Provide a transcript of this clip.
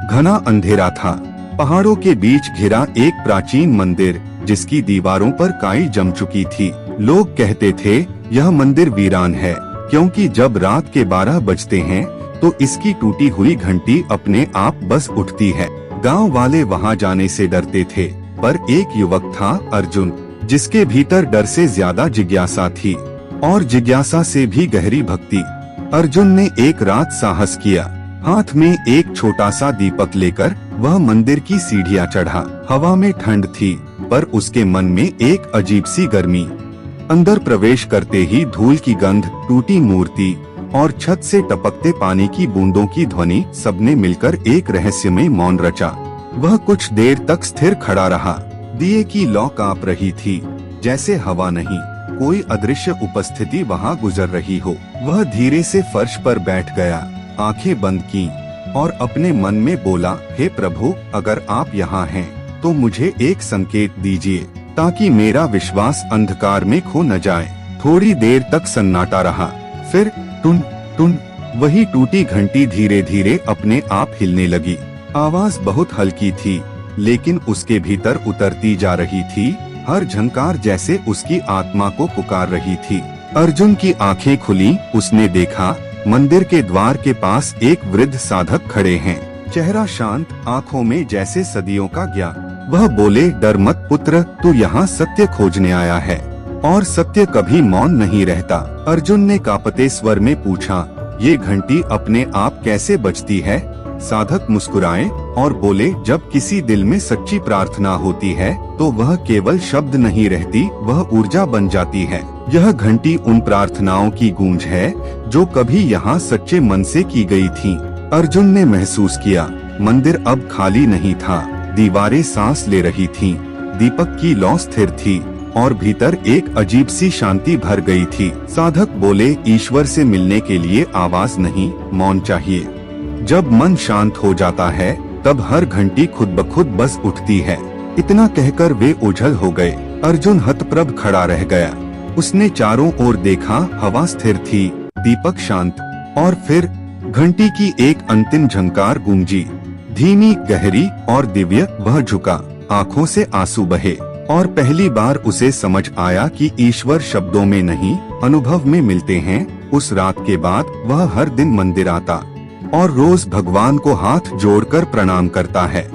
घना अंधेरा था। पहाड़ों के बीच घिरा एक प्राचीन मंदिर जिसकी दीवारों पर काई जम चुकी थी। लोग कहते थे यह मंदिर वीरान है क्योंकि जब रात के 12 बजते हैं तो इसकी टूटी हुई घंटी अपने आप बस उठती है। गांव वाले वहां जाने से डरते थे, पर एक युवक था अर्जुन, जिसके भीतर डर से ज्यादा जिज्ञासा थी और जिज्ञासा से भी गहरी भक्ति। अर्जुन ने एक रात साहस किया। हाथ में एक छोटा सा दीपक लेकर वह मंदिर की सीढ़ियां चढ़ा। हवा में ठंड थी, पर उसके मन में एक अजीब सी गर्मी। अंदर प्रवेश करते ही धूल की गंध, टूटी मूर्ति और छत से टपकते पानी की बूंदों की ध्वनि, सबने मिलकर एक रहस्यमय मौन रचा। वह कुछ देर तक स्थिर खड़ा रहा। दिए की लौ कांप रही थी, जैसे हवा नहीं, कोई अदृश्य उपस्थिति वहां गुजर रही हो। वह धीरे से फर्श पर बैठ गया, आंखें बंद की और अपने मन में बोला, हे प्रभु, अगर आप यहाँ हैं तो मुझे एक संकेत दीजिए ताकि मेरा विश्वास अंधकार में खो न जाए। थोड़ी देर तक सन्नाटा रहा, फिर टुन टुन वही टूटी घंटी धीरे धीरे अपने आप हिलने लगी। आवाज बहुत हल्की थी, लेकिन उसके भीतर उतरती जा रही थी। हर झंकार जैसे उसकी आत्मा को पुकार रही थी। अर्जुन की आंखें खुली। उसने देखा मंदिर के द्वार के पास एक वृद्ध साधक खड़े हैं। चेहरा शांत, आंखों में जैसे सदियों का ज्ञान। वह बोले, डर मत पुत्र, तू यहाँ सत्य खोजने आया है और सत्य कभी मौन नहीं रहता। अर्जुन ने कांपते स्वर में पूछा, ये घंटी अपने आप कैसे बजती है? साधक मुस्कुराए और बोले, जब किसी दिल में सच्ची प्रार्थना होती है तो वह केवल शब्द नहीं रहती, वह ऊर्जा बन जाती है। यह घंटी उन प्रार्थनाओं की गूंज है जो कभी यहाँ सच्चे मन से की गई थी। अर्जुन ने महसूस किया, मंदिर अब खाली नहीं था। दीवारें सांस ले रही थीं, दीपक की लौ स्थिर थी और भीतर एक अजीब सी शांति भर गई थी। साधक बोले, ईश्वर से मिलने के लिए आवाज नहीं, मौन चाहिए। जब मन शांत हो जाता है तब हर घंटी खुद ब खुद बस उठती है। इतना कहकर वे ओझल हो गए। अर्जुन हतप्रभ खड़ा रह गया। उसने चारों ओर देखा, हवा स्थिर थी, दीपक शांत, और फिर घंटी की एक अंतिम झंकार गूंजी, धीमी, गहरी और दिव्य। वह झुका, आंखों से आंसू बहे और पहली बार उसे समझ आया कि ईश्वर शब्दों में नहीं, अनुभव में मिलते हैं। उस रात के बाद वह हर दिन मंदिर आता और रोज भगवान को हाथ जोड़कर प्रणाम करता है।